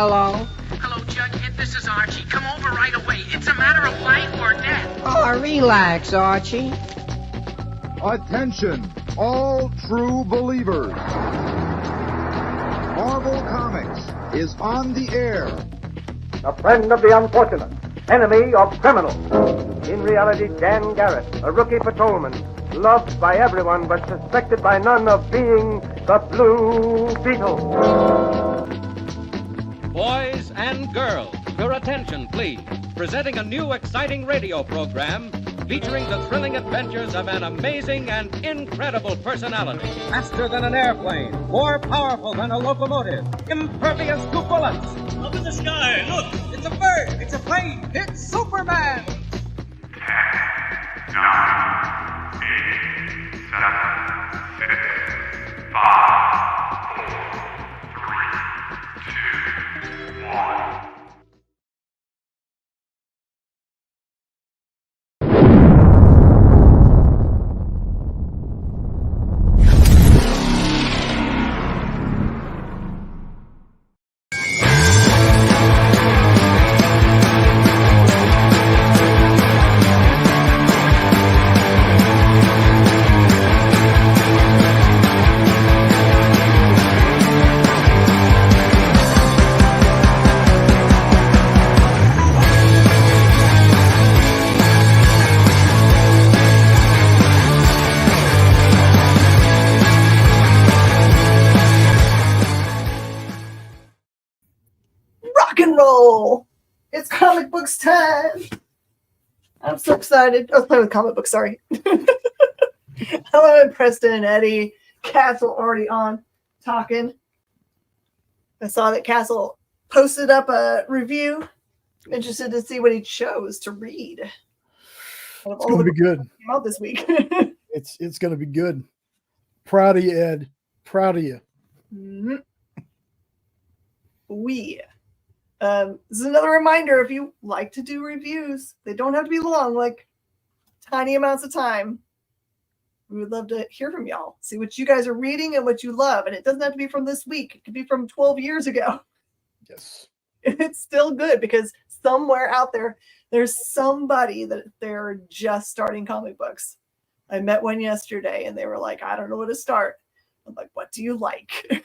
Hello? Hello, Jughead. This is Archie. Come over right away. It's a matter of life or death. Oh, relax, Archie. Attention, all true believers. Marvel Comics is on the air. A friend of the unfortunate, enemy of criminals. In reality, Dan Garrett, a rookie patrolman, loved by everyone but suspected by none of being the Blue Beetle. Boys and girls, your attention, please. Presenting a new exciting radio program featuring the thrilling adventures of an amazing and incredible personality. Faster than an airplane, more powerful than a locomotive, impervious to bullets. Up in the sky, look! It's a bird! It's a plane! It's Superman! 10, 9, 8, 7, 6, 5, 4, 3, 2, 1. Rock and roll! It's comic books time! I'm so excited. I was playing with comic books, sorry. Hello, and Preston and Eddie. Castle already on talking. I saw that Castle posted up a review. Interested to see what he chose to read. It's going to be good. Came out this week. It's going to be good. Proud of you, Ed. Proud of you. Mm-hmm. This is another reminder, if you like to do reviews, they don't have to be long, like tiny amounts of time. We would love to hear from y'all, see what you guys are reading and what you love. And it doesn't have to be from this week. It could be from 12 years ago. Yes. It's still good because somewhere out there, there's somebody that they're just starting comic books. I met one yesterday and they were like, I don't know where to start. I'm like, what do you like?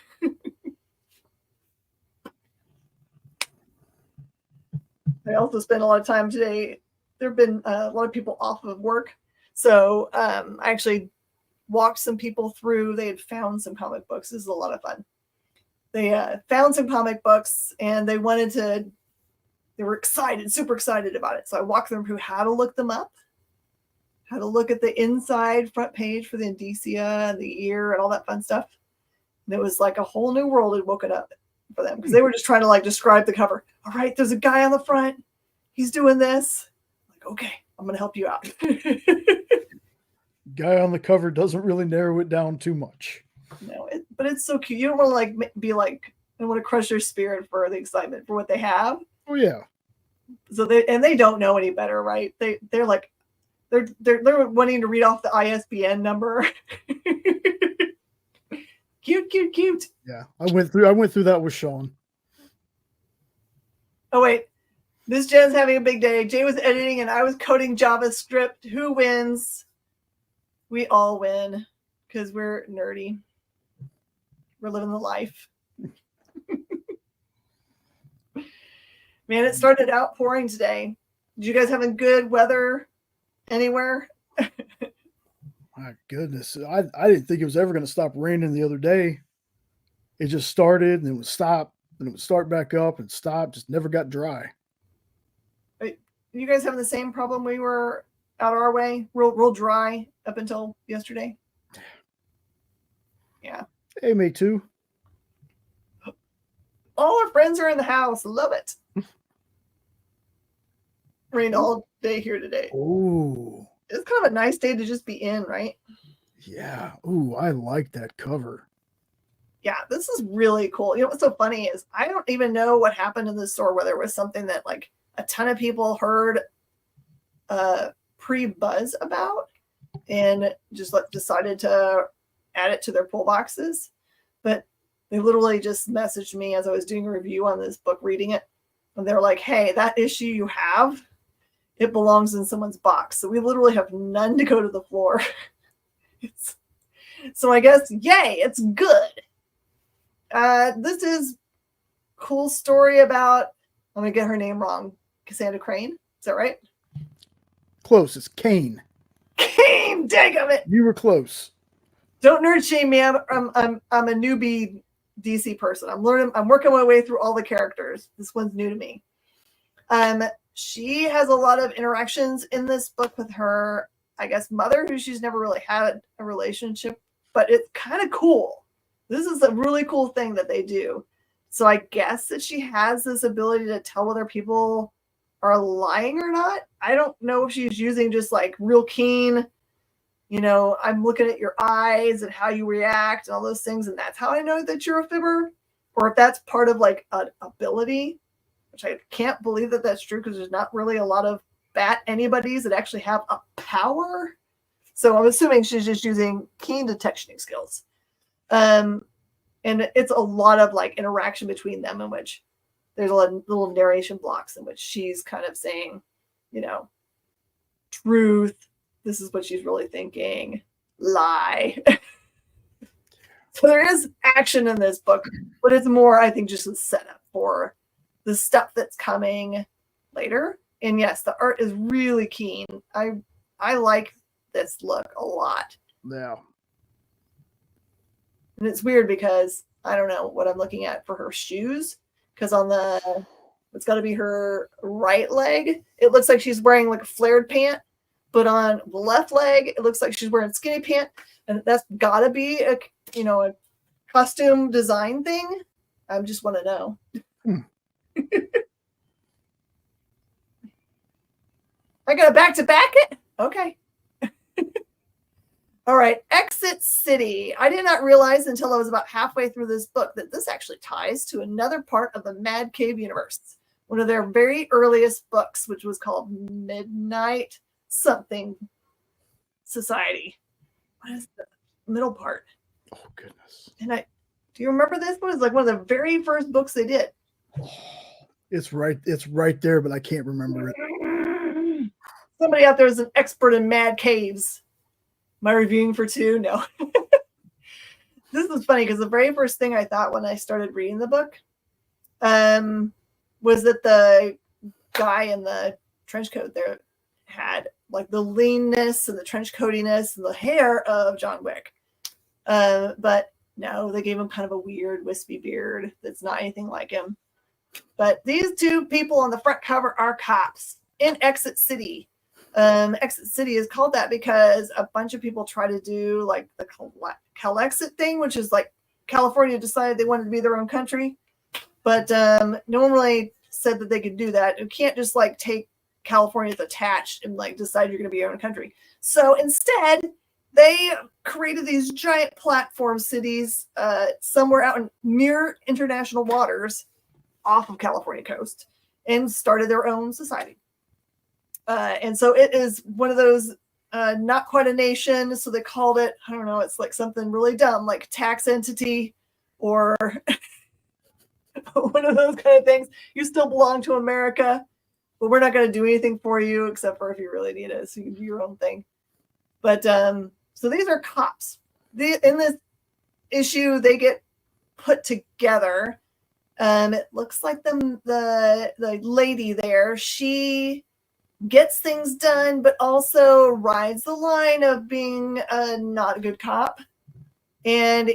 I also spent a lot of time today. There have been a lot of people off of work. So I actually walked some people through. They had found some comic books. This is a lot of fun. They found some comic books and they were excited, super excited about it. So I walked them through how to look them up, how to look at the inside front page for the indicia and the ear and all that fun stuff. And it was like a whole new world had woken up for them because they were just trying to like describe the cover. All right, there's a guy on the front. He's doing this. I'm like, okay, I'm going to help you out. Guy on the cover doesn't really narrow it down too much. No, but it's so cute. You don't want to like be like, I want to crush their spirit for the excitement for what they have. Oh yeah. So they don't know any better, right? They're like, they're wanting to read off the ISBN number. Cute. Yeah, I went through that with Sean. Oh wait, this Jen's having a big day. Jay was editing and I was coding JavaScript. Who wins? We all win because we're nerdy. We're living the life. Man, it started outpouring today. Did you guys have a good weather anywhere? My goodness, I didn't think it was ever going to stop raining the other day. It just started and it would stop and it would start back up and stop. Just never got dry. You guys having the same problem we were out our way? Real dry up until yesterday. Yeah. Hey, me too. All our friends are in the house. Love it. Rained all day here today. Oh. It's kind of a nice day to just be in, right? Yeah. Ooh, I like that cover. Yeah, this is really cool. You know what's so funny is I don't even know what happened in the store, whether it was something that like a ton of people heard pre-buzz about and just decided to add it to their pull boxes. But They literally just messaged me as I was doing a review on this book, reading it. And they're like, hey, that issue you have, it belongs in someone's box. So we literally have none to go to the floor. So I guess, yay, it's good. This is cool story about, I'm going to get her name wrong, Cassandra Crane. Is that right? Close. It's Kane. Kane, daggum it. You were close. Don't nerd shame me. I'm a newbie DC person. I'm working my way through all the characters. This one's new to me. She has a lot of interactions in this book with her, I guess, mother, who she's never really had a relationship, but it's kind of cool. This is a really cool thing that they do. So I guess that she has this ability to tell whether people are lying or not. I don't know if she's using just like real keen, I'm looking at your eyes and how you react and all those things, and that's how I know that you're a fibber, or if that's part of like an ability, which I can't believe that that's true because there's not really a lot of anybody's that actually have a power. So I'm assuming she's just using keen detection skills. And it's a lot of like interaction between them, in which there's a lot of little narration blocks in which she's kind of saying, truth, this is what she's really thinking, lie. So there is action in this book, but it's more, I think, just a setup for the stuff that's coming later. And yes, the art is really keen. I like this look a lot. Yeah. And it's weird because I don't know what I'm looking at for her shoes, because it's got to be her right leg. It looks like she's wearing like a flared pant, but on the left leg, it looks like she's wearing skinny pant. And that's got to be a costume design thing. I just want to know. I got to back it? Okay. All right. Exit City. I did not realize until I was about halfway through this book that this actually ties to another part of the Mad Cave universe. One of their very earliest books, which was called Midnight Something Society. What is the middle part? Oh, goodness. And do you remember this one? It's like one of the very first books they did. It's right there, but I can't remember it. Somebody out there is an expert in mad caves. Am I reviewing for two? No. This is funny because the very first thing I thought when I started reading the book was that the guy in the trench coat there had like the leanness and the trench coatiness and the hair of John Wick. But no, they gave him kind of a weird wispy beard that's not anything like him. But these two people on the front cover are cops in Exit City. Exit City is called that because a bunch of people try to do like the Calexit thing, which is like California decided they wanted to be their own country, but no one really said that they could do that. You can't just like take California as attached and like decide you're going to be your own country. So instead, they created these giant platform cities somewhere out in near international waters off of California coast and started their own society. And so it is one of those not quite a nation. So they called it, I don't know, it's like something really dumb, like tax entity or one of those kind of things. You still belong to America, but we're not going to do anything for you except for if you really need it. So you can do your own thing. But so these are cops. In this issue, they get put together. It looks like the lady there, she gets things done, but also rides the line of being not a good cop. And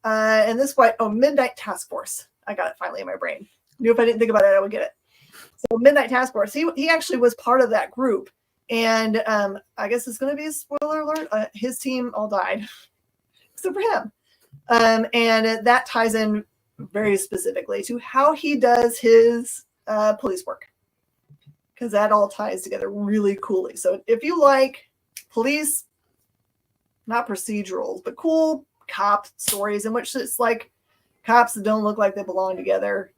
and this white, Midnight Task Force. I got it finally in my brain. Knew if I didn't think about it, I would get it. So Midnight Task Force. He actually was part of that group. And I guess it's going to be a spoiler alert. His team all died, except for him. And that ties in very specifically to how he does his police work, because that all ties together really coolly. So if you like police, not procedurals, but cool cop stories in which it's like cops that don't look like they belong together,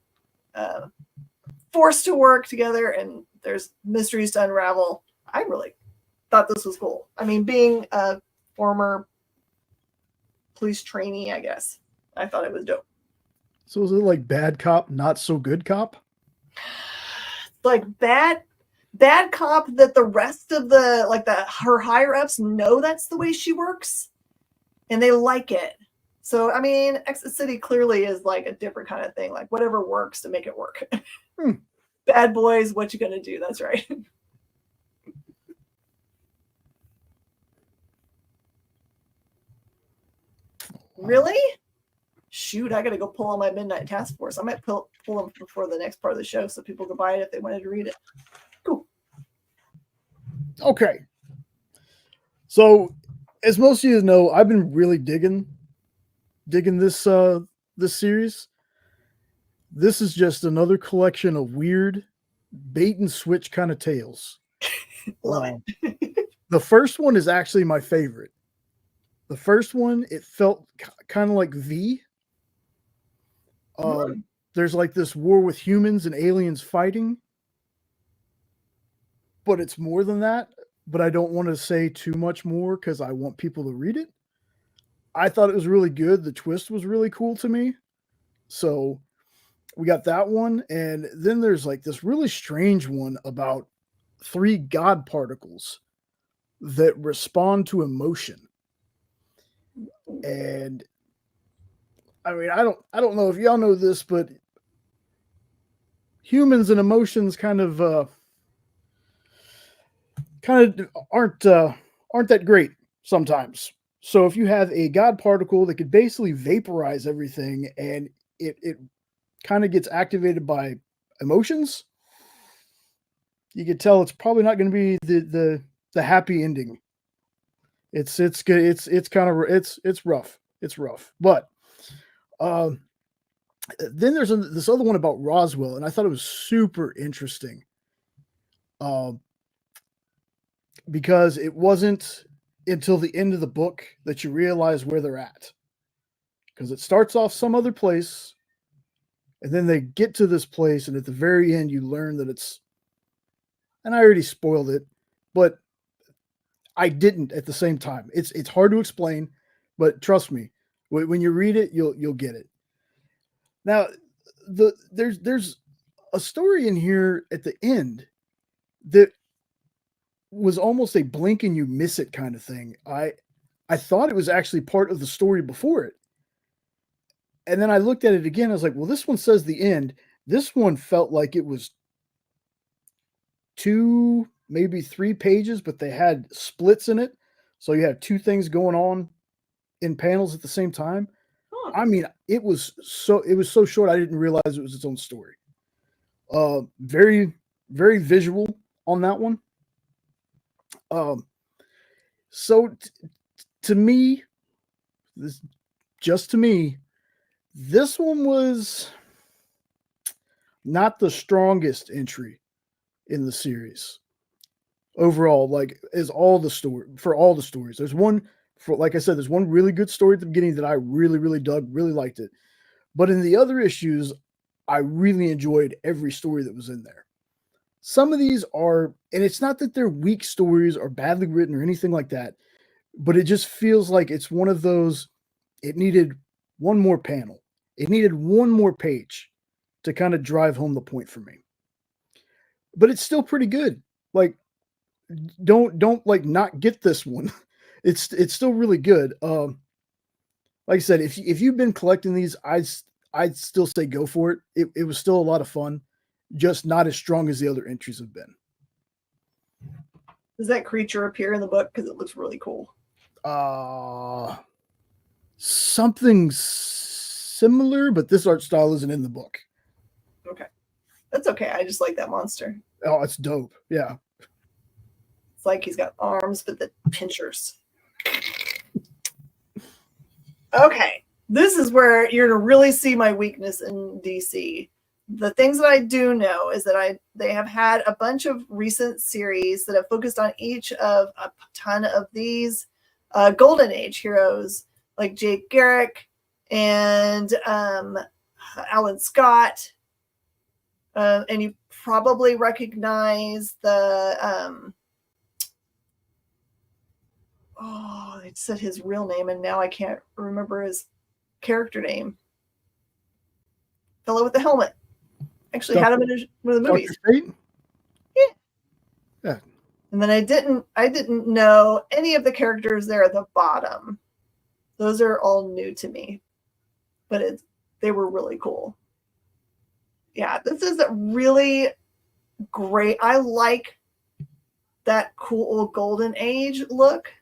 forced to work together, and there's mysteries to unravel. I really thought this was cool. I mean, being a former police trainee, I guess, I thought it was dope. So is it like bad cop, not so good cop? Like bad cop that the rest of her higher ups know that's the way she works and they like it. So I mean, Exit City clearly is like a different kind of thing, like whatever works to make it work. Bad boys, what you gonna do? That's right. Really? Shoot, I gotta go pull on my Midnight Task Force. I might pull them before the next part of the show so people could buy it if they wanted to read it. Cool. Okay. So, as most of you know, I've been really digging this this series. This is just another collection of weird bait and switch kind of tales. Love it. The first one is actually my favorite. The first one, it felt kind of like V. There's like this war with humans and aliens fighting, but it's more than that. But I don't want to say too much more because I want people to read it. I thought it was really good. The twist was really cool to me. So we got that one. And then there's like this really strange one about 3 God particles that respond to emotion. And I mean, I don't know if y'all know this, but humans and emotions kind of aren't that great sometimes. So if you have a God particle that could basically vaporize everything and it kind of gets activated by emotions, you could tell it's probably not going to be the happy ending. It's good. It's kind of it's rough. It's rough. But then there's this other one about Roswell, and I thought it was super interesting. Because it wasn't until the end of the book that you realize where they're at. Because it starts off some other place, and then they get to this place, and at the very end, you learn that it's. And I already spoiled it, but I didn't at the same time. It's hard to explain, but trust me, when you read it, you'll get it. Now, there's a story in here at the end that was almost a blink and you miss it kind of thing. I thought it was actually part of the story before it. And then I looked at it again. I was like, well, this one says the end. This one felt like it was 2, maybe 3 pages, but they had splits in it. So you have 2 things going on in panels at the same time. I mean, it was so short. I didn't realize it was its own story. Very, very visual on that one. So to me, this one was not the strongest entry in the series overall. Like all the stories, there's one like I said, there's one really good story at the beginning that I really, really dug, really liked it. But in the other issues, I really enjoyed every story that was in there. Some of these are, and it's not that they're weak stories or badly written or anything like that, but it just feels like it's one of those, it needed one more panel. It needed one more page to kind of drive home the point for me. But it's still pretty good. Like, don't like not get this one. It's still really good. Like I said, if you've been collecting these, I'd still say go for it. It was still a lot of fun, just not as strong as the other entries have been. Does that creature appear in the book? Because it looks really cool. Something similar, but this art style isn't in the book. Okay. That's okay. I just like that monster. Oh, it's dope. Yeah. It's like he's got arms, but the pinchers. Okay. This is where you're going to really see my weakness in DC. The things that I do know is that they have had a bunch of recent series that have focused on each of a ton of these Golden Age heroes, like Jake Garrick and Alan Scott. And you probably recognize the it said his real name, and now I can't remember his character name? Fellow with the helmet. Actually had him in one of the movies. Dr. Fate? Yeah. Yeah. And then I didn't know any of the characters there at the bottom. Those are all new to me. But they were really cool. Yeah, this is a really great. I like that cool old golden age look.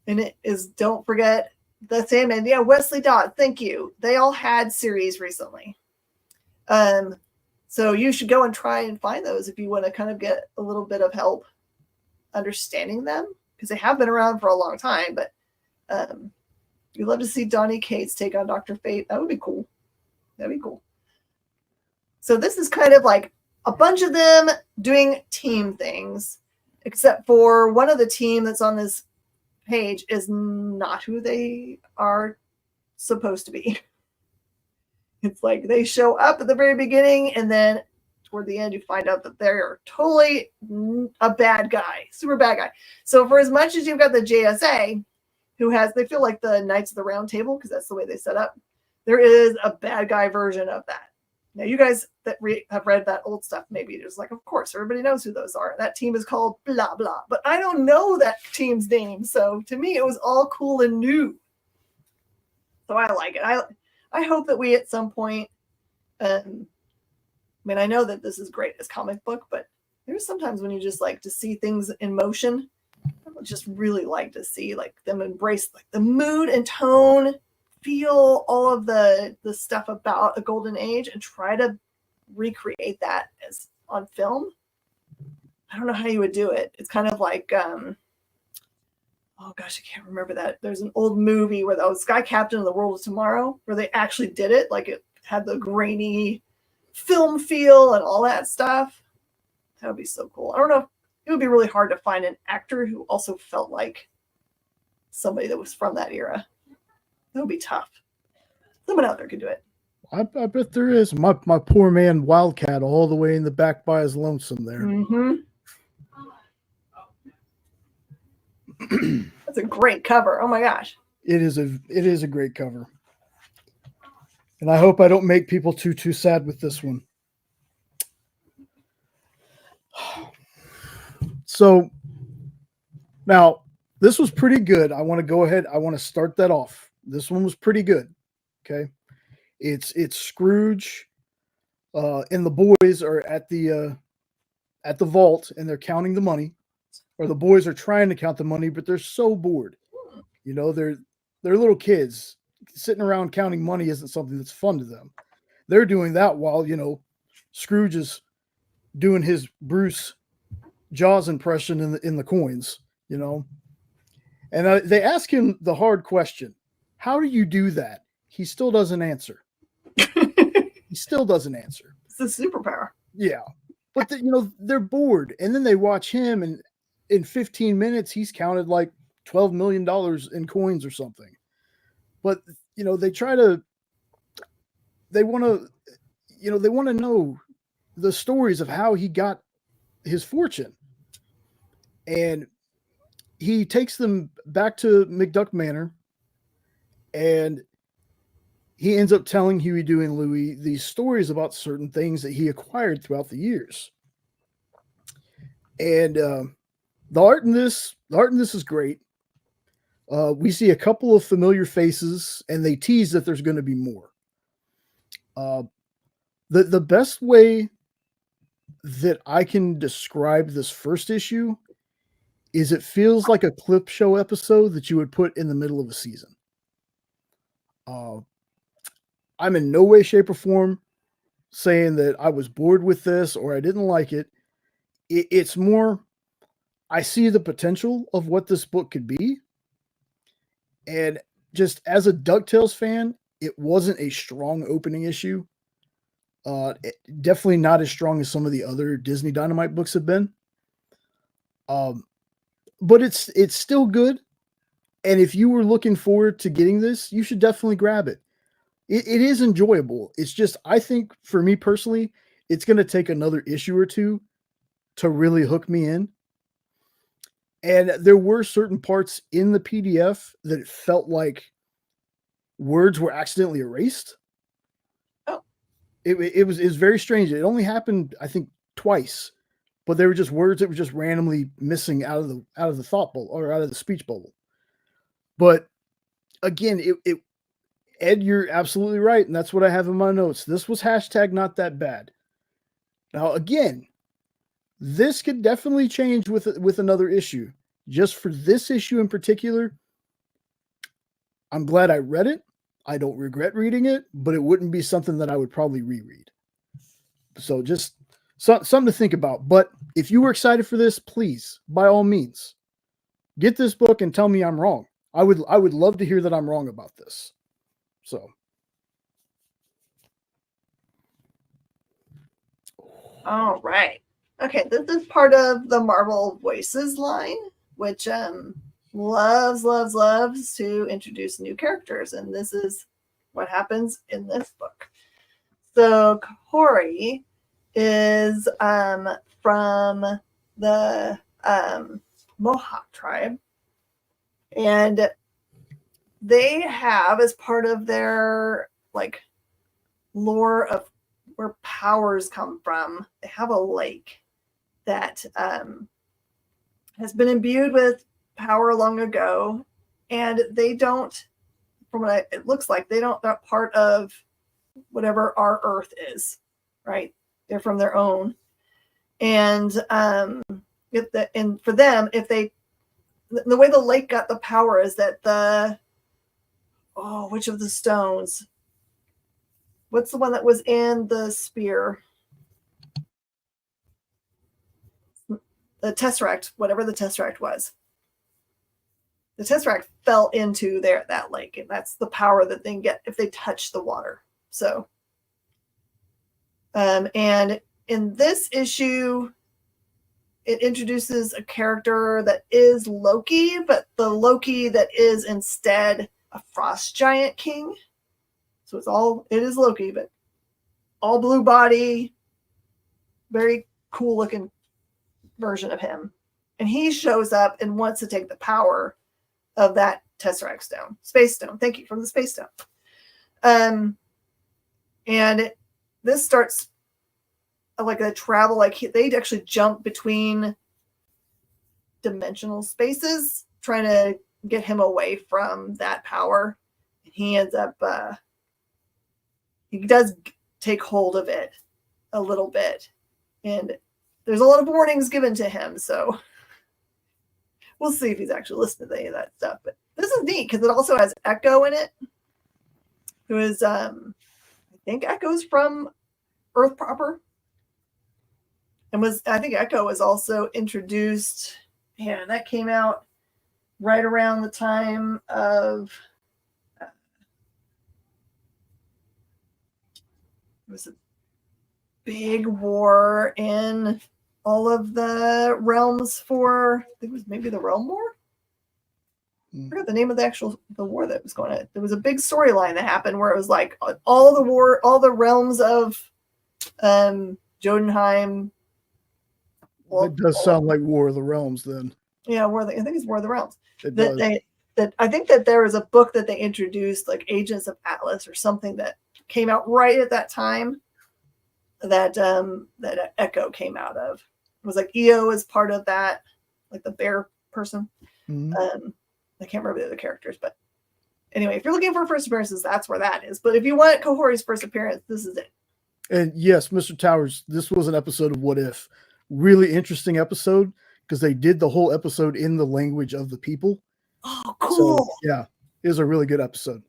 And it is, don't forget the Sandman. Yeah, Wesley Dodd, thank you. They all had series recently. So you should go and try and find those if you want to kind of get a little bit of help understanding them, because they have been around for a long time. But you'd love to see Donny Cates take on Dr. Fate. That would be cool. That'd be cool. So this is kind of like a bunch of them doing team things, except for one of the team that's on this page is not who they are supposed to be. It's like they show up at the very beginning, and then toward the end you find out that they're totally a bad guy, super bad guy. So for as much as you've got the JSA, they feel like the Knights of the Round Table, because that's the way they set up, there is a bad guy version of that. Now, you guys that have read that old stuff, maybe you're just like, of course, everybody knows who those are. That team is called blah, blah. But I don't know that team's name. So to me, it was all cool and new. So I like it. I hope that we at some point, I mean, I know that this is great as comic book, but there's sometimes when you just like to see things in motion. I would just really like to see like them embrace like the mood and tone, feel all of the stuff about a golden age, and try to recreate that as on film. I don't know how you would do it. It's kind of like oh gosh, I can't remember that. There's an old movie where the Sky Captain of the World of Tomorrow, where they actually did it. Like it had the grainy film feel and all that stuff. That would be so cool. I don't know. It would be really hard to find an actor who also felt like somebody that was from that era. That would be tough. Someone out there could do it. I bet there is. My poor man Wildcat all the way in the back by his lonesome there. Mm-hmm. That's a great cover. Oh my gosh. It is a great cover. And I hope I don't make people too sad with this one. So now this was pretty good. I want to go ahead. I want to start that off. This one was pretty good. Okay. It's Scrooge and the boys are at the vault, and they're counting the money, or the boys are trying to count the money, but they're so bored. You know, they're little kids. Sitting around counting money isn't something that's fun to them. They're doing that while, you know, Scrooge is doing his Bruce Jaws impression in the coins, you know. And they ask him the hard question, how do you do that? He still doesn't answer. He still doesn't answer. It's a superpower. Yeah. But, you know, they're bored. And then they watch him, and in 15 minutes, he's counted like $12 million in coins or something. But, you know, they want to know the stories of how he got his fortune. And he takes them back to McDuck Manor, and he ends up telling Huey, Dewey, and Louie these stories about certain things that he acquired throughout the years. And the art in this is great. We see a couple of familiar faces, and they tease that there's going to be more. The best way that I can describe this first issue is it feels like a clip show episode that you would put in the middle of a season. I'm in no way, shape, or form saying that I was bored with this or I didn't like it. It's more, I see the potential of what this book could be. And just as a DuckTales fan, it wasn't a strong opening issue. Definitely not as strong as some of the other Disney Dynamite books have been. But it's still good. And if you were looking forward to getting this, you should definitely grab it. It is enjoyable. It's just, I think for me personally, it's going to take another issue or two to really hook me in. And there were certain parts in the PDF that it felt like words were accidentally erased. Oh. It was very strange. It only happened, I think, twice, but they were just words that were just randomly missing out of the thought bubble or out of the speech bubble. But again, Ed, you're absolutely right, and that's what I have in my notes. This was hashtag not that bad. Now, again, this could definitely change with another issue. Just for this issue in particular, I'm glad I read it. I don't regret reading it, but it wouldn't be something that I would probably reread. So just something to think about. But if you were excited for this, please, by all means, get this book and tell me I'm wrong. I would love to hear that I'm wrong about this. So. All right. Okay, this is part of the Marvel Voices line, which loves to introduce new characters, and this is what happens in this book. So Kahori is from the Mohawk tribe, and they have, as part of their like lore of where powers come from, they have a lake that has been imbued with power long ago, and they don't, from what it looks like, they're not part of whatever our Earth is, right? They're from their own, and for them, if they, the way the lake got the power is that which of the stones? What's the one that was in the spear? The Tesseract, whatever the Tesseract was. The Tesseract fell into that lake, and that's the power that they get if they touch the water. So, and in this issue, it introduces a character that is Loki, but the Loki that is instead a frost giant king. So it is Loki, but all blue body, very cool looking version of him. And he shows up and wants to take the power of that Tesseract stone, Space Stone. Thank you, from the Space Stone. And this starts like a travel, like they actually jump between dimensional spaces, trying to get him away from that power. And he ends up, he does take hold of it a little bit. And there's a lot of warnings given to him, so we'll see if he's actually listening to any of that stuff. But this is neat because it also has Echo in it, who is, I think Echo's from Earth proper. And I think Echo was also introduced, that came out right around the time of, it was a big war in all of the realms for, I think it was maybe the Realm War. I forgot the name of the war that was going on. There was a big storyline that happened where it was like all the realms of Jotunheim. It does sound like War of the Realms then. Yeah, I think it's War of the Realms. That I think that there was a book that they introduced, like Agents of Atlas or something, that came out right at that time that Echo came out of. It was like EO is part of that, like the bear person. Mm-hmm. I can't remember the other characters, but anyway, if you're looking for first appearances, that's where that is. But if you want Kahori's first appearance, this is it. And yes, Mr. Towers, this was an episode of What If. Really interesting episode because they did the whole episode in the language of the people. Oh, cool. So, yeah, it was a really good episode.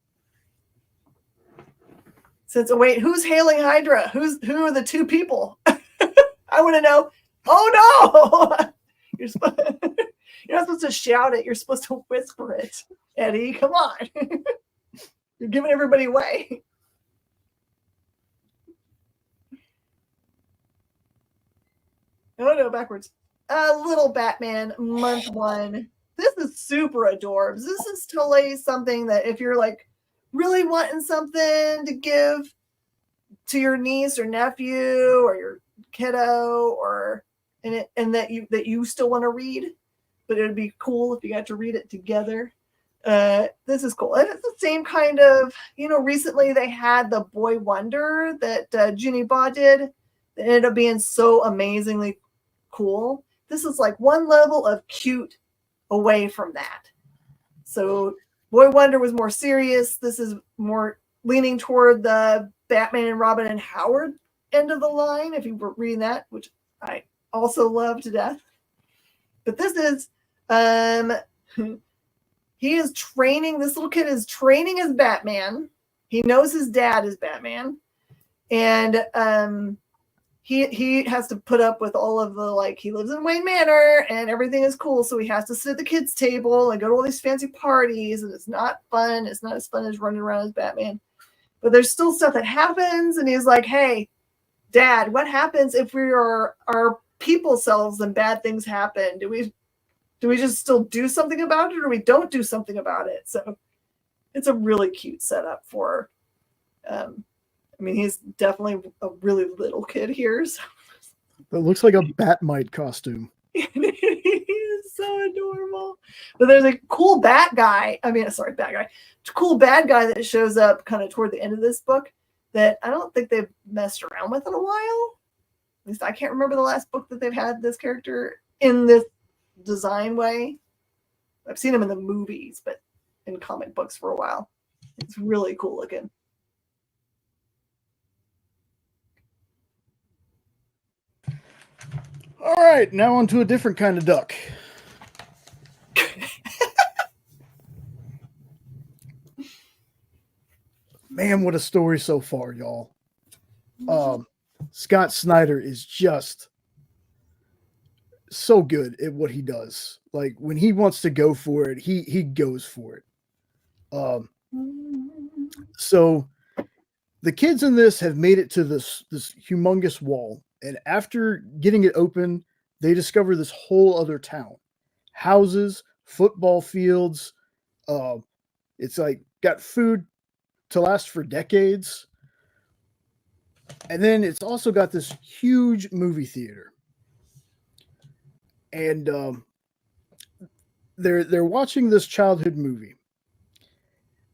Wait, who's hailing Hydra? Who are the two people? I want to know. Oh no! You're not supposed to shout it. You're supposed to whisper it. Eddie, come on. You're giving everybody away. Oh no, backwards. Little Batman, month 1. This is super adorbs. This is totally something that if you're like really wanting something to give to your niece or nephew or your kiddo, and that you still want to read, but it would be cool if you got to read it together. This is cool. And it's the same kind of, recently they had the Boy Wonder that Junie Baugh did. That ended up being so amazingly cool. This is like one level of cute away from that. So Boy Wonder was more serious. This is more leaning toward the Batman and Robin and Howard end of the line, if you were reading that, which I also love to death. But this is he is training, this little kid is training as Batman. He knows his dad is Batman. And he has to put up with all of the, he lives in Wayne Manor and everything is cool. So he has to sit at the kids' table and go to all these fancy parties, and it's not fun. It's not as fun as running around as Batman. But there's still stuff that happens. And he's like, hey, Dad, what happens if we are our people selves and bad things happen? Do we just still do something about it, or we don't do something about it? So it's a really cute setup for, he's definitely a really little kid here. So. It looks like a Batmite costume. He is so adorable. But there's a cool bad guy. Cool bad guy that shows up kind of toward the end of this book that I don't think they've messed around with in a while. At least I can't remember the last book that they've had this character in this design way. I've seen him in the movies, but in comic books for a while. It's really cool looking. All right, now on to a different kind of duck. Man, what a story so far, y'all. Scott Snyder is just so good at what he does. Like, when he wants to go for it, he goes for it. So the kids in this have made it to this humongous wall. And after getting it open, they discover this whole other town. Houses, football fields. It's like got food to last for decades. And then it's also got this huge movie theater. And they're watching this childhood movie.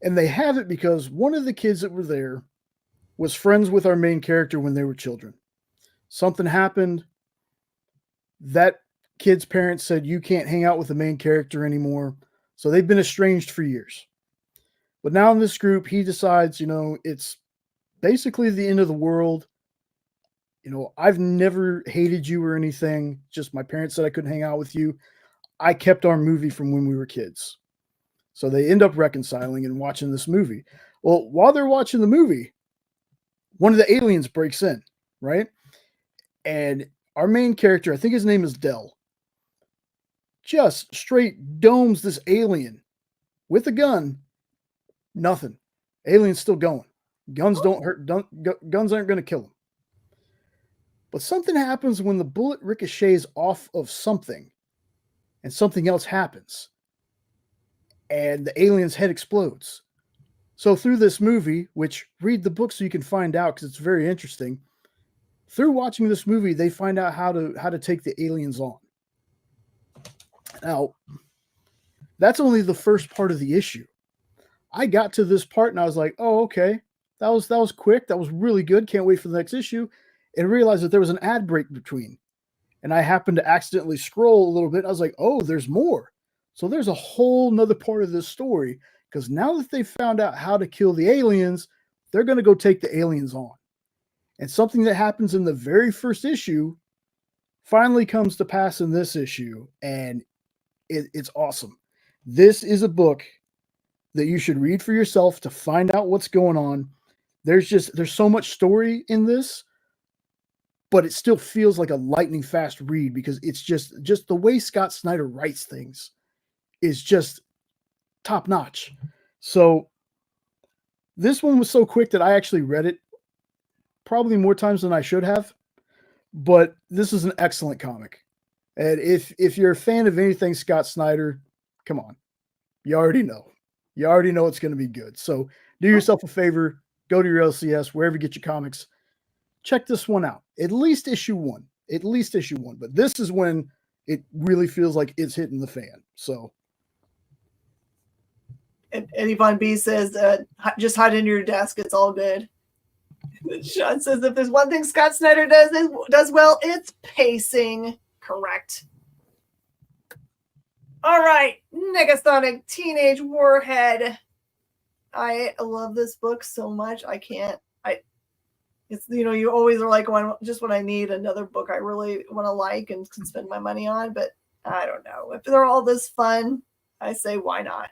And they have it because one of the kids that were there was friends with our main character when they were children. Something happened. That kid's parents said, you can't hang out with the main character anymore. So they've been estranged for years. But now in this group, he decides, it's basically the end of the world. I've never hated you or anything. Just my parents said I couldn't hang out with you. I kept our movie from when we were kids. So they end up reconciling and watching this movie. Well, while they're watching the movie, one of the aliens breaks in, right? And our main character, I think his name is Dell, just straight domes this alien with a gun. Nothing. Alien's still going. Guns don't hurt. Guns aren't going to kill him. But something happens when the bullet ricochets off of something and something else happens. And the alien's head explodes. So through this movie, which read the book so you can find out because it's very interesting. Through watching this movie, they find out how to take the aliens on. Now, that's only the first part of the issue. I got to this part and I was like, oh, okay. That was quick. That was really good. Can't wait for the next issue. And realized that there was an ad break between. And I happened to accidentally scroll a little bit. I was like, oh, there's more. So there's a whole nother part of this story. Because now that they found out how to kill the aliens, they're going to go take the aliens on. And something that happens in the very first issue finally comes to pass in this issue. And it's awesome. This is a book that you should read for yourself to find out what's going on. There's so much story in this, but it still feels like a lightning fast read because it's just the way Scott Snyder writes things is just top notch. So this one was so quick that I actually read it probably more times than I should have, but this is an excellent comic. And if you're a fan of anything Scott Snyder, come on, you already know it's going to be good. So do yourself a favor, go to your LCS, wherever you get your comics, check this one out. At least issue one. But this is when it really feels like it's hitting the fan. So Eddie Von B says, just hide under your desk. It's all good. Sean says, if there's one thing Scott Snyder does well, it's pacing. Correct. All right. Negasonic Teenage Warhead. I love this book so much. It's, you always are like, just when I need another book I really want to like and can spend my money on, but I don't know. If they're all this fun, I say, why not?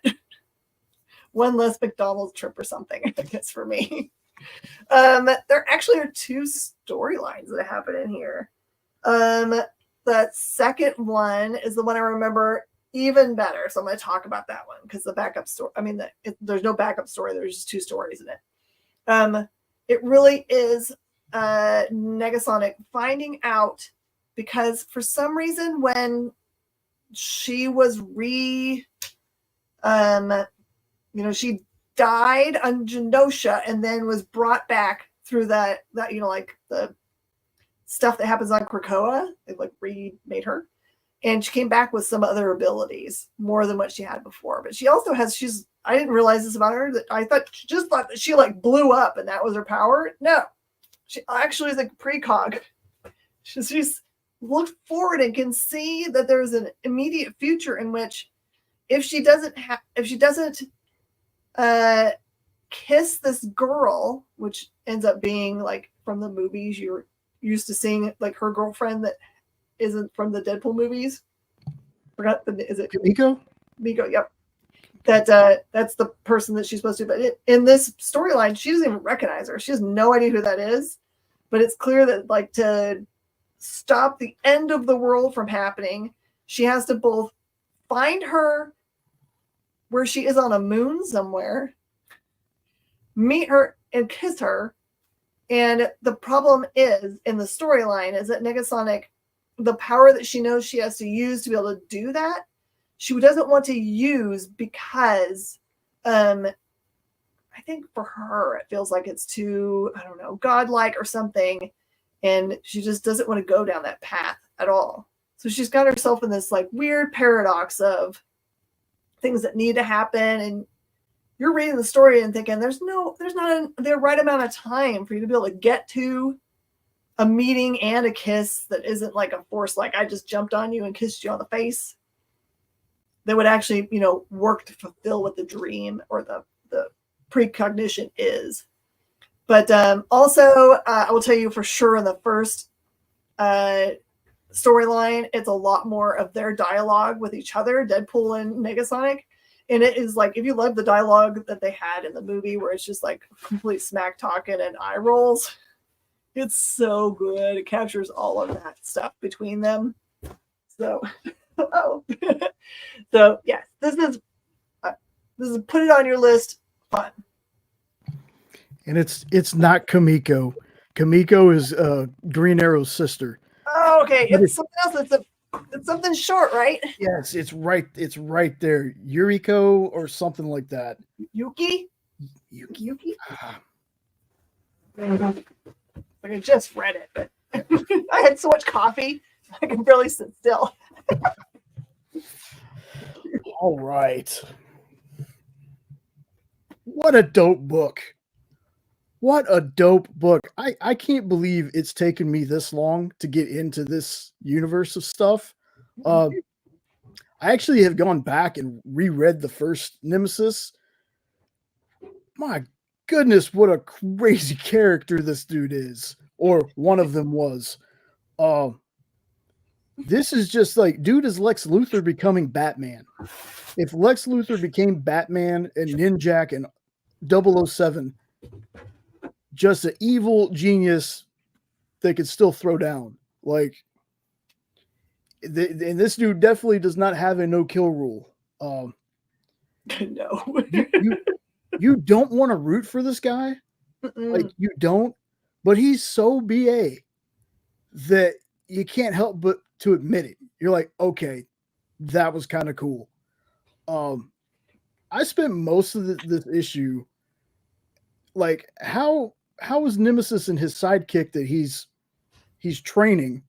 One less McDonald's trip or something, I guess, for me. There actually are two storylines that happen in here. The second one is the one I remember even better. So I'm going to talk about that one because the backup story, there's no backup story. There's just two stories in it. It really is Negasonic finding out because for some reason when she was she died on Genosha and then was brought back through that like the stuff that happens on Krakoa. It like remade her. And she came back with some other abilities, more than what she had before. But she also has, I didn't realize this about her, that I thought that she like blew up and that was her power. No, she actually is like precog. She's looked forward and can see that there's an immediate future in which if she doesn't kiss this girl, which ends up being like from the movies, you're used to seeing like her girlfriend that isn't from the Deadpool movies. Is it Miko? Miko, yep. That's the person that she's supposed to. But in this storyline, she doesn't even recognize her. She has no idea who that is. But it's clear that like to stop the end of the world from happening, she has to both find her where she is on a moon somewhere, meet her and kiss her. And the problem is in the storyline is that Negasonic, the power that she knows she has to use to be able to do that, she doesn't want to use because I think for her it feels like it's too, I don't know, godlike or something. And she just doesn't want to go down that path at all. So she's got herself in this like weird paradox of things that need to happen. And you're reading the story and thinking there's not the right amount of time for you to be able to get to a meeting and a kiss that isn't like a force, like I just jumped on you and kissed you on the face. That would actually, work to fulfill what the dream or the precognition is. But also, I will tell you for sure in the first storyline, it's a lot more of their dialogue with each other, Deadpool and Negasonic. And it is like, if you love the dialogue that they had in the movie where it's just like complete smack talking and eye rolls, it's so good. It captures all of that stuff between them. So, so yes, this is put it on your list. Fun. And it's not Kamiko. Kamiko is Green Arrow's sister. Oh, okay. It's something else. It's something short, right? Yes, it's right. It's right there. Yuriko or something like that. Yuki. Like I just read it, but I had so much coffee I can barely sit still. All right. What a dope book. What a dope book. I can't believe it's taken me this long to get into this universe of stuff. I actually have gone back and reread the first Nemesis. My goodness, what a crazy character this dude is, or one of them was. This is just like, dude is Lex Luthor becoming Batman. If Lex Luthor became Batman and Ninjak and 007, just an evil genius they could still throw down. Like, and this dude definitely does not have a no-kill rule. No. You don't want to root for this guy. Like, you don't. But he's so BA that you can't help but to admit it. You're like, okay, that was kind of cool. I spent most of this issue, like, how is Nemesis and his sidekick that he's training,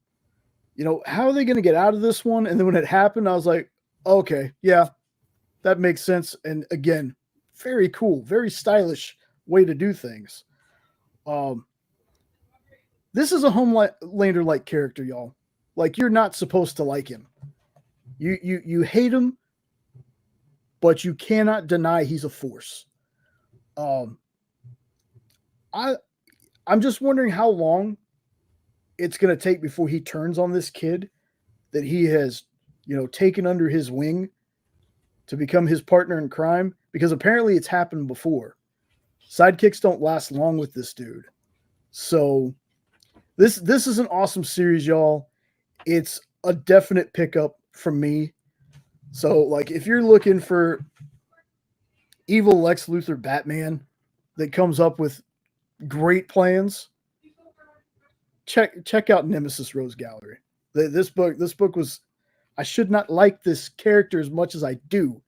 how are they going to get out of this one? And then when it happened, I was like, okay, yeah, that makes sense. And again, very cool, very stylish way to do things. This is a Homelander like character, y'all. Like, you're not supposed to like him. You hate him, but you cannot deny he's a force. I'm just wondering how long it's going to take before he turns on this kid that he has, taken under his wing to become his partner in crime, because apparently it's happened before. Sidekicks don't last long with this dude. So this is an awesome series, y'all. It's a definite pickup from me. So, like, if you're looking for evil Lex Luthor Batman that comes up with great plans, check out Nemesis Rose Gallery. This book was, I should not like this character as much as I do,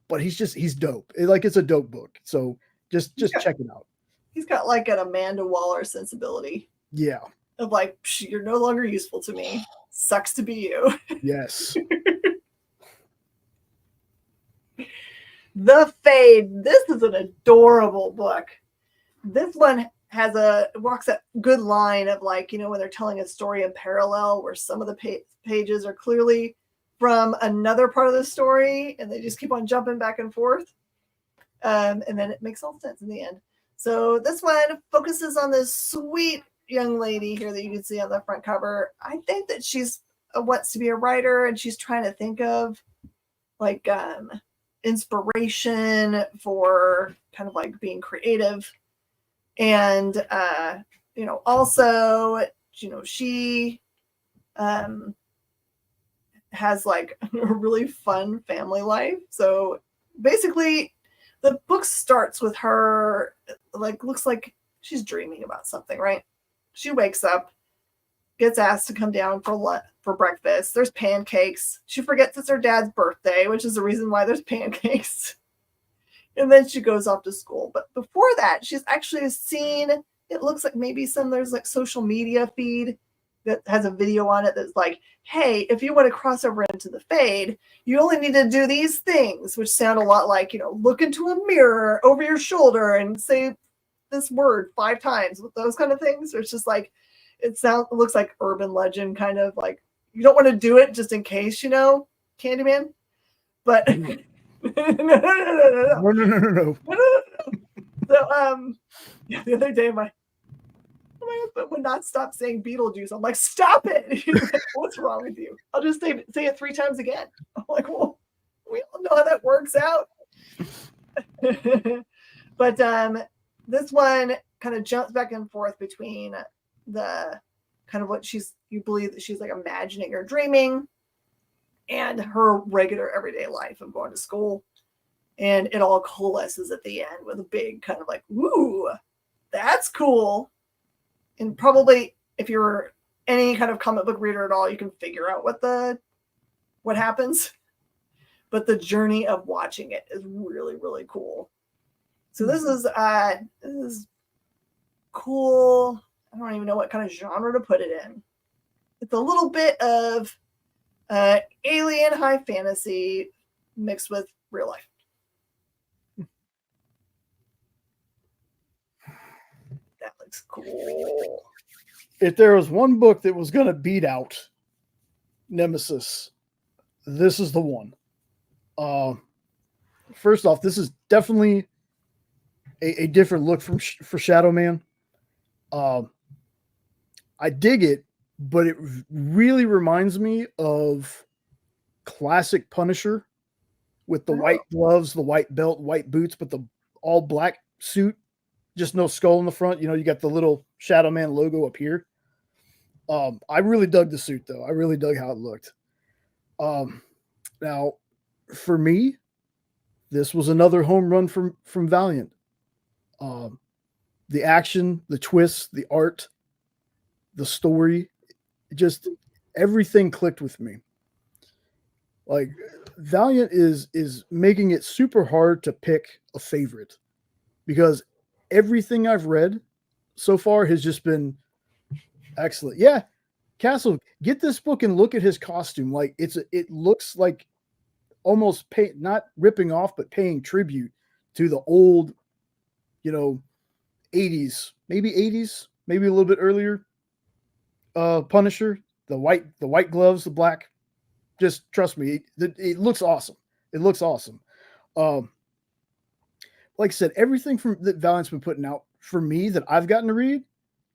but he's dope. It's a dope book. So just check it out. He's got like an Amanda Waller sensibility. Yeah. Of like, you're no longer useful to me. Sucks to be you. Yes. The Fade. This is an adorable book. This one walks that good line of like, when they're telling a story in parallel where some of the pages are clearly from another part of the story and they just keep on jumping back and forth. And then it makes all sense in the end. So this one focuses on this sweet young lady here that you can see on the front cover. I think that she's wants to be a writer and she's trying to think of like inspiration for kind of like being creative. And, also, she has like a really fun family life. So basically the book starts with her, like, looks like she's dreaming about something, right? She wakes up, gets asked to come down for breakfast. There's pancakes. She forgets it's her dad's birthday, which is the reason why there's pancakes. And then she goes off to school. But before that, she's actually seen, it looks like maybe there's like social media feed that has a video on it that's like, hey, if you want to cross over into the Fade, you only need to do these things, which sound a lot like, look into a mirror over your shoulder and say this word 5 times, with those kind of things. It's just like, it looks like urban legend, kind of like, you don't want to do it just in case, Candyman. But no. So, the other day, my husband would not stop saying Beetlejuice. I'm like, stop it. He's like, what's wrong with you? I'll just say it 3 times again. I'm like, well, we all know how that works out. But this one kind of jumps back and forth between the kind of what you believe that she's like imagining or dreaming and her regular everyday life of going to school. And it all coalesces at the end with a big kind of like, woo, that's cool. And probably if you're any kind of comic book reader at all, you can figure out what happens. But the journey of watching it is really, really cool. So this is cool. I don't even know what kind of genre to put it in. It's a little bit of alien high fantasy mixed with real life. That looks cool. If there was one book that was going to beat out Nemesis, this is the one. First off, this is definitely a different look for Shadow Man. I dig it, but it really reminds me of classic Punisher with the white gloves, the white belt, white boots, but the all black suit, just no skull in the front. You got the little Shadow Man logo up here. I really dug the suit though. I really dug how it looked. Now for me, this was another home run from Valiant. The action, the twists, the art, the story, just everything clicked with me. Like, Valiant is making it super hard to pick a favorite, because everything I've read so far has just been excellent. Yeah, Castle, get this book and look at his costume. Like, it looks like almost not ripping off, but paying tribute to the old, 80s, maybe a little bit earlier. Punisher, the white gloves, the black. Just trust me, it looks awesome. It looks awesome. Like I said, everything from that Valiant's been putting out for me that I've gotten to read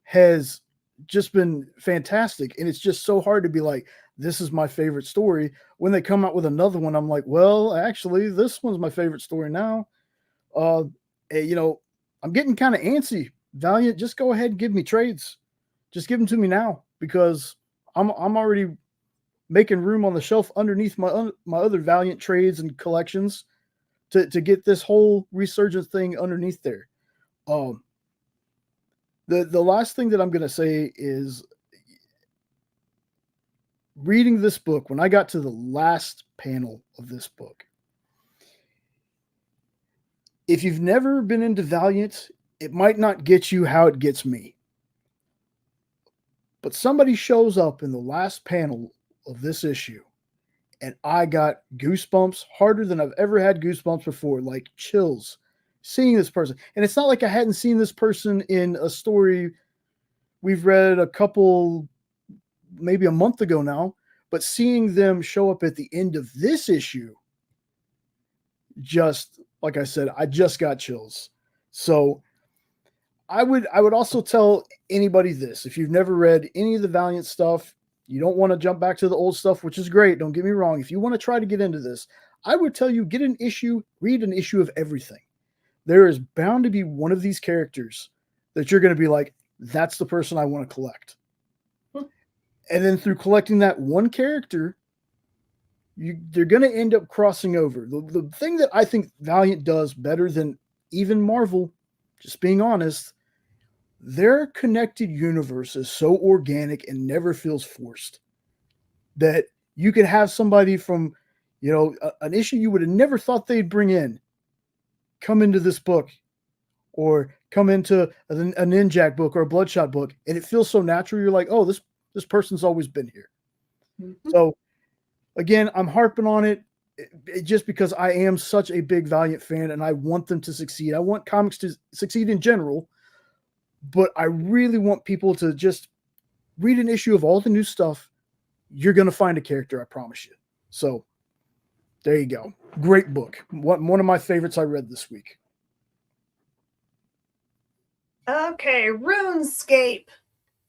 has just been fantastic. And it's just so hard to be like, this is my favorite story. When they come out with another one, I'm like, well, actually, this one's my favorite story now. I'm getting kind of antsy. Valiant, just go ahead and give me trades. Just give them to me now, because I'm already making room on the shelf underneath my other Valiant trades and collections to get this whole resurgence thing underneath there. The last thing that I'm going to say is, reading this book, when I got to the last panel of this book, if you've never been into Valiant, it might not get you how it gets me. But somebody shows up in the last panel of this issue, and I got goosebumps harder than I've ever had goosebumps before, like chills, seeing this person. And it's not like I hadn't seen this person in a story we've read a couple, maybe a month ago now, but seeing them show up at the end of this issue, just like I said, I just got chills. So I would also tell anybody this: if you've never read any of the Valiant stuff, you don't want to jump back to the old stuff, which is great. Don't get me wrong. If you want to try to get into this, I would tell you, get an issue, read an issue of everything. There is bound to be one of these characters that you're going to be like, that's the person I want to collect. And then through collecting that one character, they're going to end up crossing over. The thing that I think Valiant does better than even Marvel, just being honest, their connected universe is so organic and never feels forced that you could have somebody from, an issue you would have never thought they'd bring in, come into this book, or come into a Ninjak book or a Bloodshot book, and it feels so natural. You're like, oh, this person's always been here. Mm-hmm. So again, I'm harping on it just because I am such a big Valiant fan and I want them to succeed. I want comics to succeed in general, but I really want people to just read an issue of all the new stuff. You're going to find a character, I promise you. So there you go. Great book. One of my favorites I read this week. Okay, RuneScape.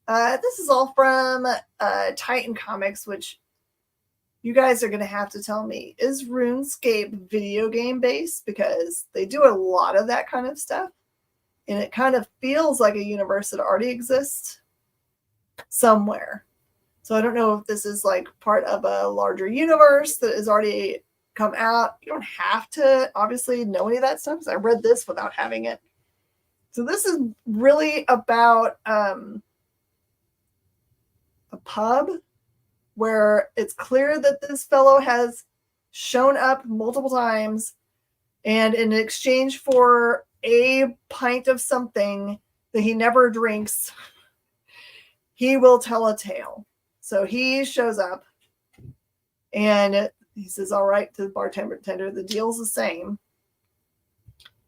This is all from Titan Comics, which you guys are going to have to tell me, is RuneScape video game based? Because they do a lot of that kind of stuff. And it kind of feels like a universe that already exists somewhere. So I don't know if this is like part of a larger universe that has already come out. You don't have to obviously know any of that stuff, because I read this without having it. So this is really about a pub where it's clear that this fellow has shown up multiple times, and in exchange for a pint of something that he never drinks, he will tell a tale. So he shows up and he says, all right, to the bartender, the deal's the same.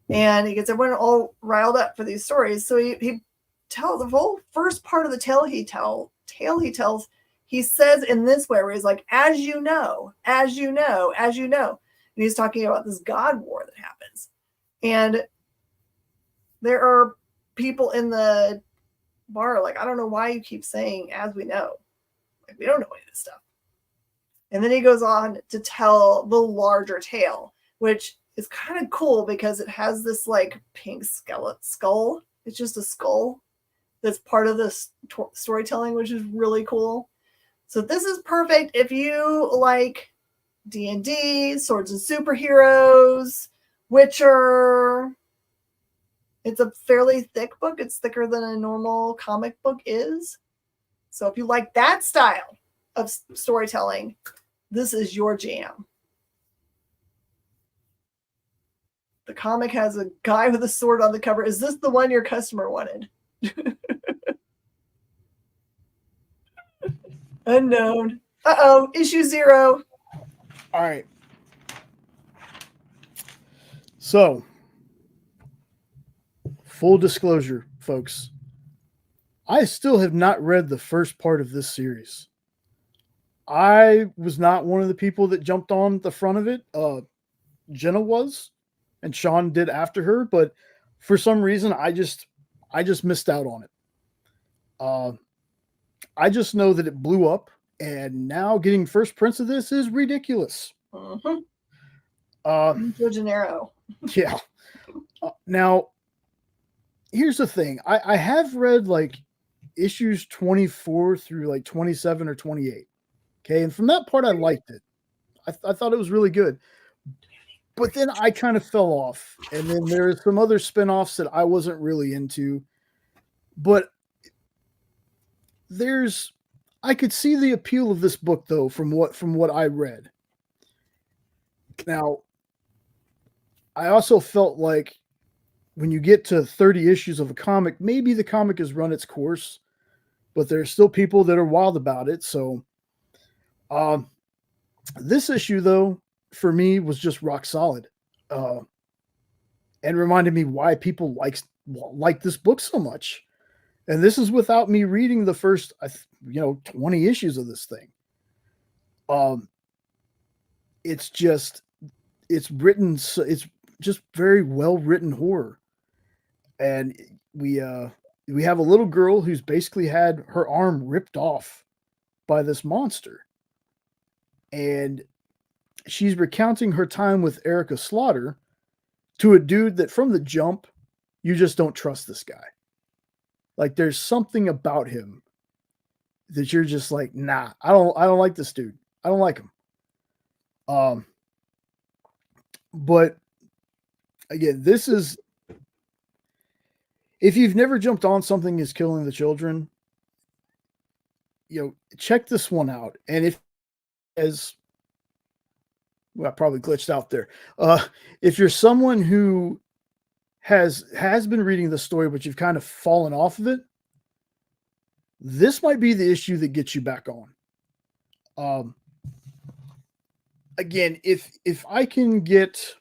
And he gets everyone all riled up for these stories. So he tells the whole first part of the tale he tells, he says in this way, where he's like, as you know. And he's talking about this God war that happens. And there are people in the bar like, I don't know why you keep saying as we know. Like, we don't know any of this stuff. And then he goes on to tell the larger tale, which is kind of cool because it has this like pink skull. It's just a skull that's part of the storytelling, which is really cool. So this is perfect if you like D&D, Swords and Superheroes, Witcher. It's a fairly thick book. It's thicker than a normal comic book is. So if you like that style of storytelling, this is your jam. The comic has a guy with a sword on the cover. Is this the one your customer wanted? Unknown. Uh-oh, issue 0. All right. So, full disclosure, folks, I still have not read the first part of this series. I was not one of the people that jumped on the front of it. Jenna was, and Sean did after her, but for some reason, I just missed out on it. I just know that it blew up, and now getting first prints of this is ridiculous. Mm-hmm. De Janeiro. Yeah. Now, here's the thing. I have read like issues 24 through like 27 or 28. Okay. And from that part, I liked it. I thought it was really good. But then I kind of fell off. And then there's some other spinoffs that I wasn't really into. But I could see the appeal of this book though, from what I read. Now, I also felt like when you get to 30 issues of a comic, maybe the comic has run its course, but there's still people that are wild about it. So this issue, though, for me was just rock solid, and reminded me why people like this book so much. And this is without me reading the first, 20 issues of this thing. It's written, it's just very well written horror. And we have a little girl who's basically had her arm ripped off by this monster. And she's recounting her time with Erica Slaughter to a dude that from the jump, you just don't trust this guy. Like there's something about him that you're just like, nah, I don't like this dude. I don't like him. But again, this is, if you've never jumped on Something Is Killing the Children, check this one out. And I probably glitched out there. If you're someone who has been reading the story, but you've kind of fallen off of it, this might be the issue that gets you back on. Again, if I can get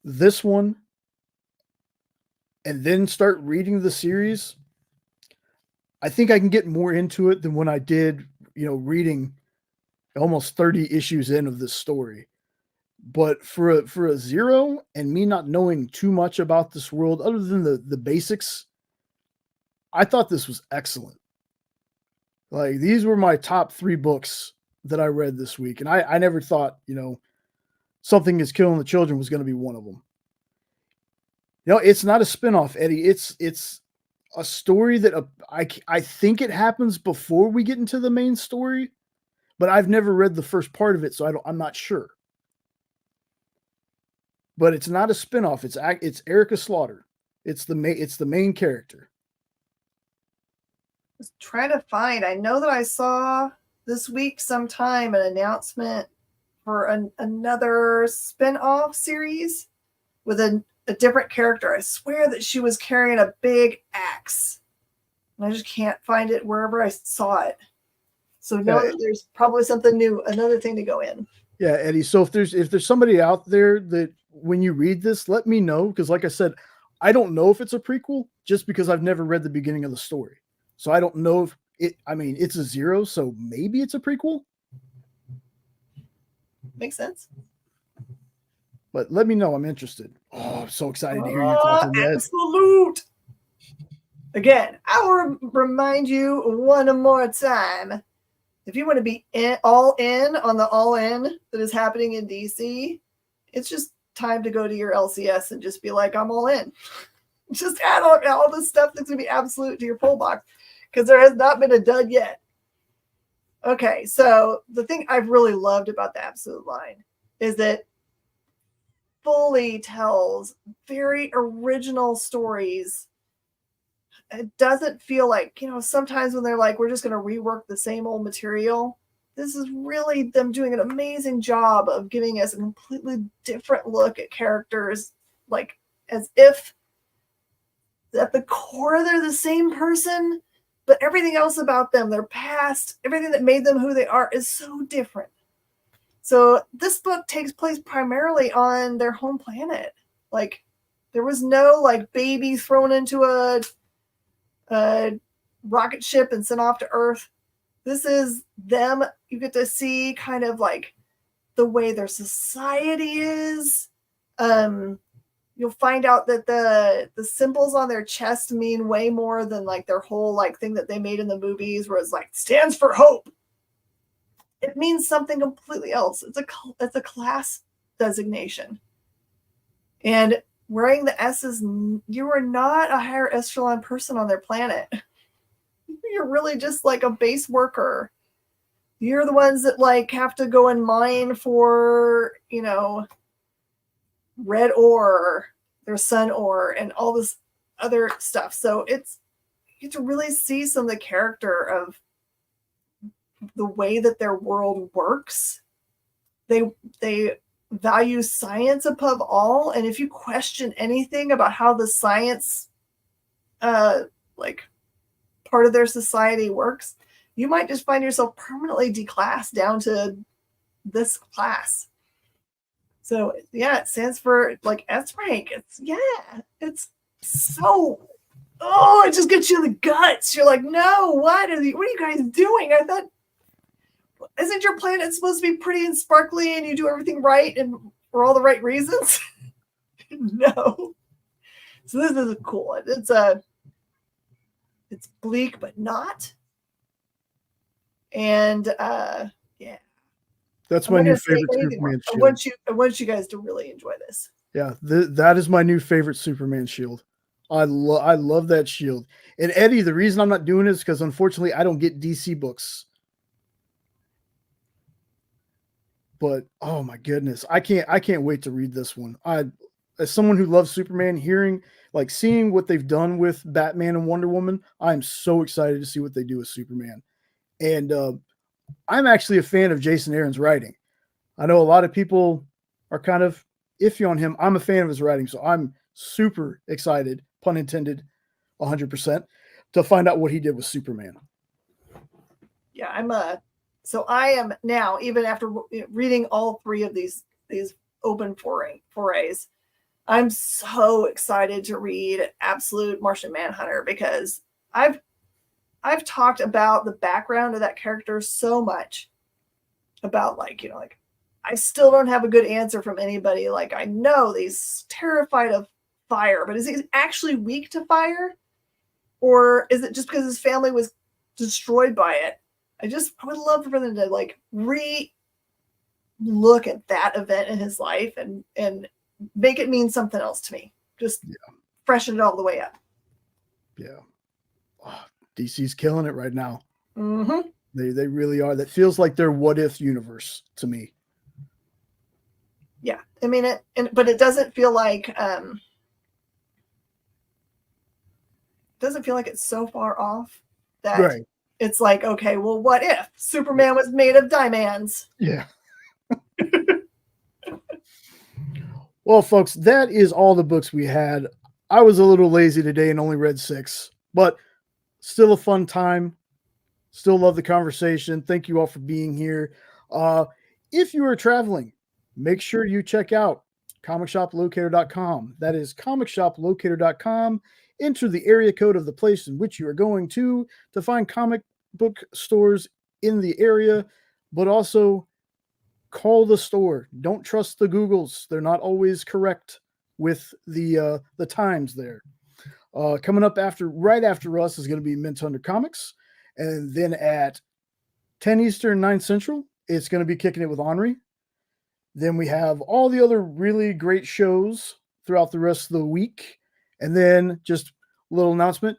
this one and then start reading the series, I think I can get more into it than when I did, reading almost 30 issues in of this story. But for a zero and me not knowing too much about this world other than the basics, I thought this was excellent. Like these were my top 3 books that I read this week. And I never thought, Something Is Killing the Children was going to be one of them. It's not a spinoff, Eddie. It's a story that I think it happens before we get into the main story, but I've never read the first part of it, so I'm not sure. But it's not a spinoff. It's Erica Slaughter. It's the main character. I was trying to find. I know that I saw this week sometime an announcement for another spin-off series with a different character. I swear that she was carrying a big axe. And I just can't find it wherever I saw it. So know that there's probably something new, another thing to go in. Yeah, Eddie. So if there's somebody out there that when you read this, let me know. Because like I said, I don't know if it's a prequel just because I've never read the beginning of the story. So I don't know if it's a zero. So maybe it's a prequel. Makes sense. But let me know. I'm interested. Oh, I'm so excited to hear your thoughts on that. Absolute. Again, I will remind you one more time. If you want to be all in on the all in that is happening in DC, it's just time to go to your LCS and just be like, I'm all in. Just add on all this stuff that's going to be absolute to your pull box because there has not been a dud yet. Okay, so the thing I've really loved about the Absolute line is that fully tells very original stories. It doesn't feel like, sometimes when they're like, we're just going to rework the same old material. This is really them doing an amazing job of giving us a completely different look at characters, like as if at the core they're the same person, but everything else about them, their past, everything that made them who they are is so different. So this book takes place primarily on their home planet. Like There was no like baby thrown into a rocket ship and sent off to Earth. This is them. You get to see kind of like the way their society is. You'll find out that the symbols on their chest mean way more than like their whole like thing that they made in the movies, where it's like stands for hope. It means something completely else. It's a class designation. And wearing the S's, you are not a higher echelon person on their planet. You're really just like a base worker. You're the ones that like have to go and mine for, you know, red ore, their sun ore, and all this other stuff. So you get to really see some of the character of the way that their world works. They value science above all, and if you question anything about how the science like part of their society works, you might just find yourself permanently declassed down to this class. So yeah, it stands for like S rank. It's so, it just gets you in the guts. You're like, no, what are you guys doing? I thought, isn't your planet supposed to be pretty and sparkly and you do everything right and for all the right reasons? No. So this is cool. It's bleak but not. And yeah. That's my new favorite Superman shield. I want you guys to really enjoy this. Yeah, that is my new favorite Superman shield. I love that shield. And Eddie, the reason I'm not doing it is because unfortunately I don't get DC books. But oh my goodness, I can't wait to read this one. As someone who loves Superman, seeing what they've done with Batman and Wonder Woman, I'm so excited to see what they do with Superman. And I'm actually a fan of Jason Aaron's writing. I know a lot of people are kind of iffy on him. I'm a fan of his writing, so I'm super excited, pun intended, 100%, to find out what he did with Superman. Yeah, so I am now, even after reading all three of these open forays, I'm so excited to read Absolute Martian Manhunter, because I've talked about the background of that character so much, about I still don't have a good answer from anybody. Like, I know he's terrified of fire, but is he actually weak to fire? Or is it just because his family was destroyed by it? I would love for them to look at that event in his life and make it mean something else to me. Just freshen it all the way up. Yeah. Oh, DC's killing it right now. Mm-hmm. They really are. That feels like their what if universe to me. Yeah. I mean, but it doesn't feel like it's so far off that right. It's like, okay, well, what if Superman was made of diamonds? Yeah. Well, folks, that is all the books we had. I was a little lazy today and only read 6, but still a fun time. Still love the conversation. Thank you all for being here. If you are traveling, make sure you check out comicshoplocator.com. That is comicshoplocator.com. Enter the area code of the place in which you are going to find comic book stores in the area, but also call the store. Don't trust the Googles. They're not always correct with the times there. Coming up right after us is going to be Mint Under Comics. And then at 10 Eastern, 9 Central, it's going to be Kicking It with Henri. Then we have all the other really great shows throughout the rest of the week. And then just a little announcement.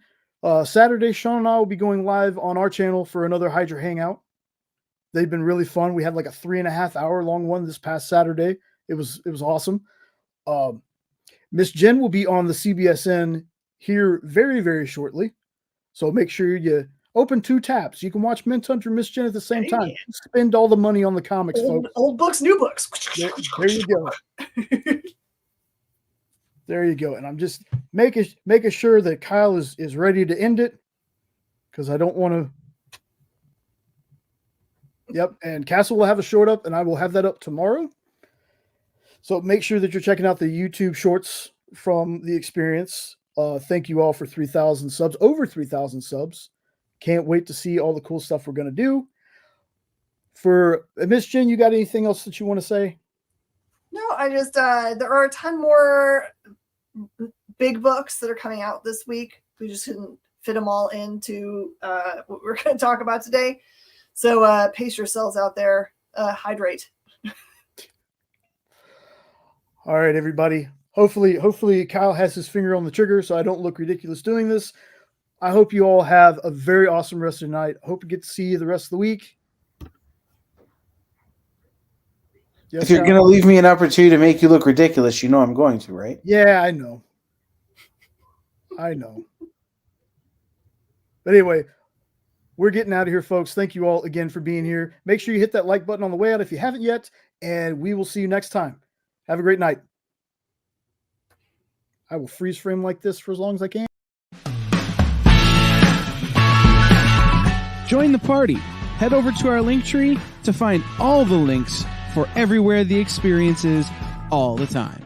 Saturday, Sean and I will be going live on our channel for another Hydra Hangout. They've been really fun. We had like a 3.5 hour long one this past Saturday. It was awesome. Miss Jen will be on the CBSN here very, very shortly. So make sure you open 2 tabs. You can watch Mint Hunter and Miss Jen at the same time. Spend all the money on the comics, folks. Old books, new books. There you go. There you go. And I'm just making sure that Kyle is ready to end it, because I don't want to. Yep. And Castle will have a short up, and I will have that up tomorrow. So make sure that you're checking out the YouTube shorts from the experience. Thank you all for 3,000 subs, over 3,000 subs. Can't wait to see all the cool stuff we're going to do. For Miss Jen, you got anything else that you want to say? No, I just there are a ton more big books that are coming out this week. We just couldn't fit them all into what we're going to talk about today. So pace yourselves out there. Hydrate. All right, everybody. Hopefully Kyle has his finger on the trigger so I don't look ridiculous doing this. I hope you all have a very awesome rest of the night. Hope to get to see you the rest of the week. Yes, if you're going to leave me an opportunity to make you look ridiculous, you know I'm going to, right? Yeah, I know. But anyway, we're getting out of here, folks. Thank you all again for being here. Make sure you hit that like button on the way out if you haven't yet, and we will see you next time. Have a great night. I will freeze frame like this for as long as I can. Join the party. Head over to our link tree to find all the links for everywhere the experience is all the time.